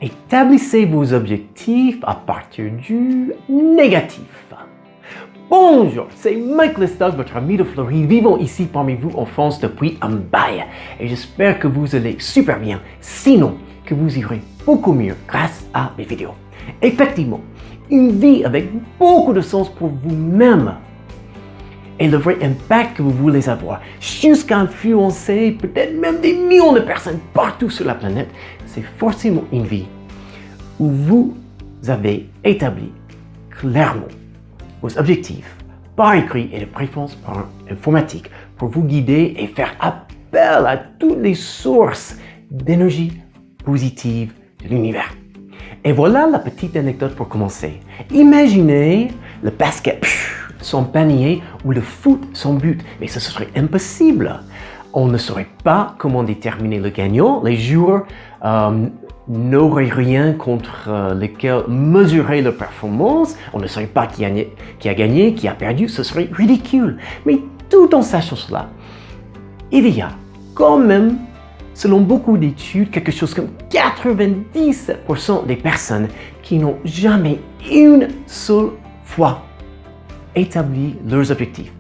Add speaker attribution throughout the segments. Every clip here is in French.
Speaker 1: Établissez vos objectifs à partir du négatif. Bonjour, c'est Mike Lestock, votre ami de Floride, vivant ici parmi vous en France depuis un bail. Et j'espère que vous allez super bien, sinon que vous irez beaucoup mieux grâce à mes vidéos. Effectivement, une vie avec beaucoup de sens pour vous-même et le vrai impact que vous voulez avoir, jusqu'à influencer peut-être même des millions de personnes partout sur la planète, c'est forcément une vie où vous avez établi clairement vos objectifs par écrit et de préférence par informatique pour vous guider et faire appel à toutes les sources d'énergie positive de l'univers. Et voilà la petite anecdote pour commencer. Imaginez le basket, son panier, ou le foot, son but. Mais ce serait impossible. On ne saurait pas comment déterminer le gagnant. Les joueurs n'auraient rien contre lequel mesurer leur performance. On ne saurait pas qui a gagné, qui a perdu. Ce serait ridicule. Mais tout en sachant cela, il y a quand même, selon beaucoup d'études, quelque chose comme 90% des personnes qui n'ont jamais une seule fois établi leurs objectifs.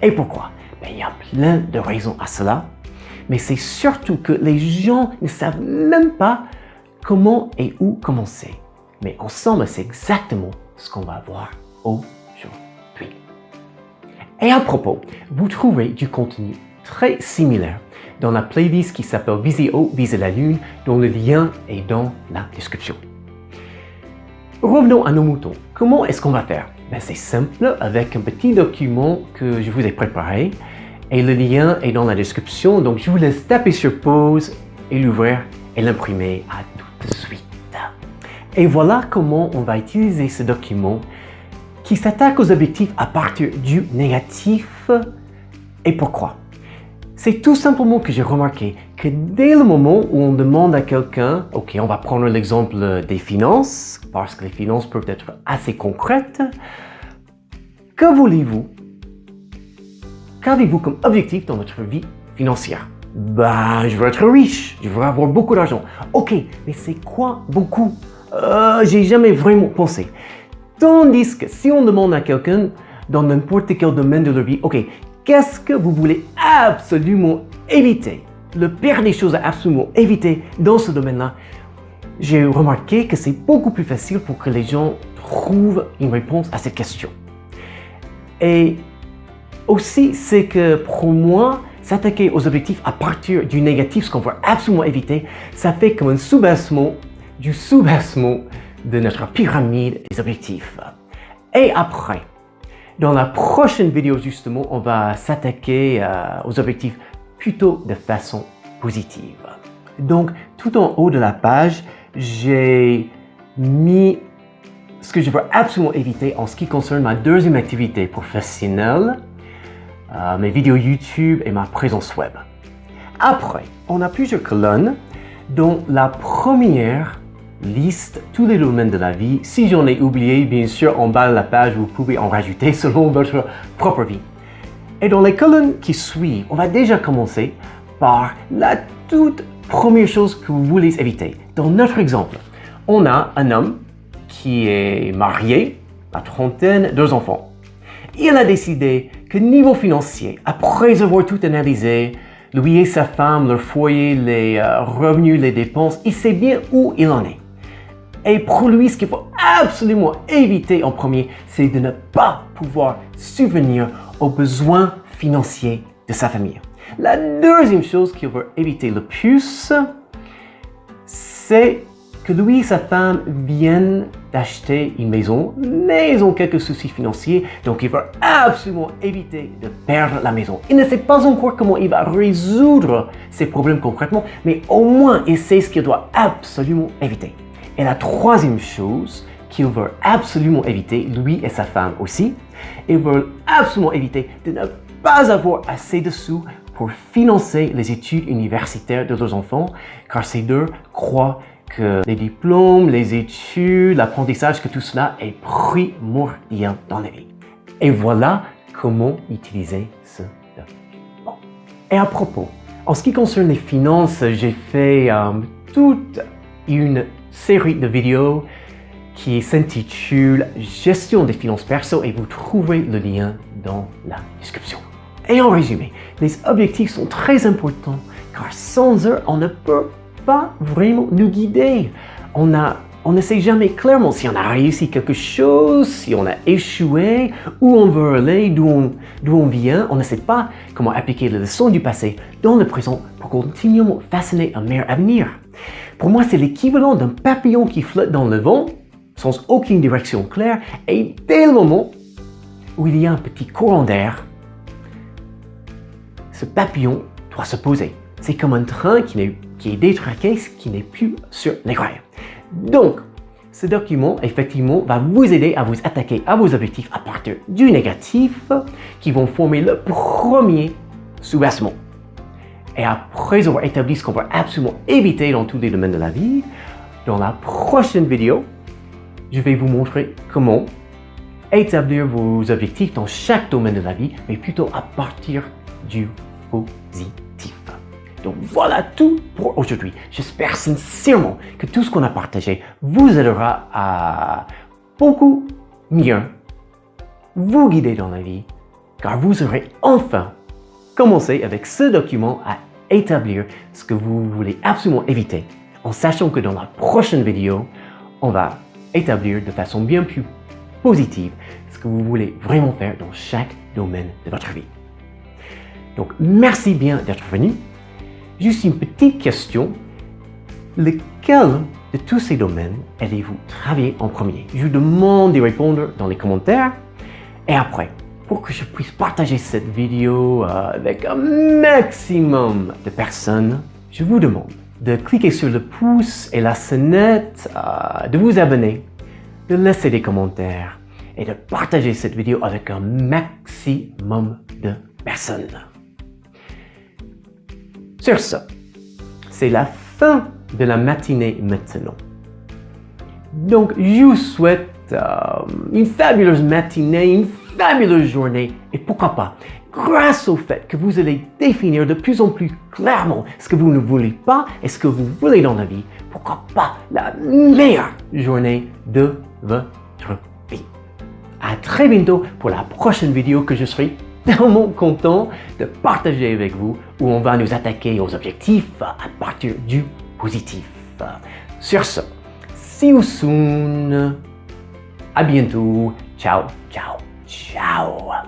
Speaker 1: Et pourquoi? Il y a plein de raisons à cela, mais c'est surtout que les gens ne savent même pas comment et où commencer. Mais ensemble, c'est exactement ce qu'on va voir aujourd'hui. Et à propos, vous trouverez du contenu très similaire dans la playlist qui s'appelle Viser haut, viser la lune, dont le lien est dans la description. Revenons à nos moutons. Comment est-ce qu'on va faire? C'est simple, avec un petit document que je vous ai préparé et le lien est dans la description, donc je vous laisse taper sur pause et l'ouvrir et l'imprimer à tout de suite. Et voilà comment on va utiliser ce document qui s'attaque aux objectifs à partir du négatif. Et pourquoi? C'est tout simplement que j'ai remarqué que dès le moment où on demande à quelqu'un, ok, on va prendre l'exemple des finances, parce que les finances peuvent être assez concrètes, que voulez-vous? Qu'avez-vous comme objectif dans votre vie financière? Je veux être riche, je veux avoir beaucoup d'argent. Ok, mais c'est quoi beaucoup? J'ai jamais vraiment pensé. Tandis que si on demande à quelqu'un dans n'importe quel domaine de leur vie, ok, qu'est-ce que vous voulez absolument éviter? Le pire des choses à absolument éviter dans ce domaine-là, j'ai remarqué que c'est beaucoup plus facile pour que les gens trouvent une réponse à cette question. Et aussi, c'est que pour moi, s'attaquer aux objectifs à partir du négatif, ce qu'on veut absolument éviter, ça fait comme un sous-bassement du sous-bassement de notre pyramide des objectifs. Et après, dans la prochaine vidéo, justement, on va s'attaquer aux objectifs plutôt de façon positive. Donc, tout en haut de la page, j'ai mis ce que je veux absolument éviter en ce qui concerne ma deuxième activité professionnelle, mes vidéos YouTube et ma présence web. Après, on a plusieurs colonnes, dont la première liste tous les domaines de la vie. Si j'en ai oublié, bien sûr, en bas de la page, vous pouvez en rajouter selon votre propre vie. Et dans les colonnes qui suivent, on va déjà commencer par la toute première chose que vous voulez éviter. Dans notre exemple, on a un homme qui est marié, à trentaine, 2 enfants. Il a décidé que niveau financier, après avoir tout analysé, lui et sa femme, leur foyer, les revenus, les dépenses, il sait bien où il en est. Et pour lui, ce qu'il faut absolument éviter en premier, c'est de ne pas pouvoir subvenir aux besoins financiers de sa famille. La deuxième chose qu'il veut éviter le plus, c'est que lui et sa femme viennent d'acheter une maison, mais ils ont quelques soucis financiers, donc il veut absolument éviter de perdre la maison. Il ne sait pas encore comment il va résoudre ces problèmes concrètement, mais au moins il sait ce qu'il doit absolument éviter. Et la troisième chose qu'il veut absolument éviter, lui et sa femme aussi, ils veulent absolument éviter de ne pas avoir assez de sous pour financer les études universitaires de leurs enfants, car ces deux croient que les diplômes, les études, l'apprentissage, que tout cela est primordial dans la vie. Et voilà comment utiliser ce document. Et à propos, en ce qui concerne les finances, j'ai fait toute une série de vidéos qui s'intitule Gestion des finances perso et vous trouverez le lien dans la description. Et en résumé, les objectifs sont très importants car sans eux, on ne peut pas vraiment nous guider. On ne sait jamais clairement si on a réussi quelque chose, si on a échoué, où on veut aller, d'où on vient. On ne sait pas comment appliquer les leçons du passé dans le présent pour continuellement façonner un meilleur avenir. Pour moi, c'est l'équivalent d'un papillon qui flotte dans le vent, sans aucune direction claire, et dès le moment où il y a un petit courant d'air, ce papillon doit se poser. C'est comme un train qui est détraqué, qui n'est plus sur les rails. Donc, ce document, effectivement, va vous aider à vous attaquer à vos objectifs à partir du négatif qui vont former le premier soubassement. Et après avoir établi ce qu'on va absolument éviter dans tous les domaines de la vie, dans la prochaine vidéo, je vais vous montrer comment établir vos objectifs dans chaque domaine de la vie, mais plutôt à partir du positif. Donc voilà tout pour aujourd'hui. J'espère sincèrement que tout ce qu'on a partagé vous aidera à beaucoup mieux vous guider dans la vie, car vous aurez enfin commencé avec ce document à établir ce que vous voulez absolument éviter, en sachant que dans la prochaine vidéo, on va établir de façon bien plus positive ce que vous voulez vraiment faire dans chaque domaine de votre vie. Donc merci bien d'être venu. Juste une petite question. Lequel de tous ces domaines allez-vous travailler en premier? Je vous demande de répondre dans les commentaires. Et après, pour que je puisse partager cette vidéo avec un maximum de personnes, je vous demande de cliquer sur le pouce et la sonnette, de vous abonner, de laisser des commentaires et de partager cette vidéo avec un maximum de personnes. Sur ce, c'est la fin de la matinée maintenant. Donc, je vous souhaite une fabuleuse matinée, une fabuleuse journée et pourquoi pas, grâce au fait que vous allez définir de plus en plus clairement ce que vous ne voulez pas et ce que vous voulez dans la vie, pourquoi pas la meilleure journée de votre vie. À très bientôt pour la prochaine vidéo que je serai tellement content de partager avec vous où on va nous attaquer aux objectifs à partir du positif. Sur ce, see you soon. À bientôt. Ciao, ciao, ciao.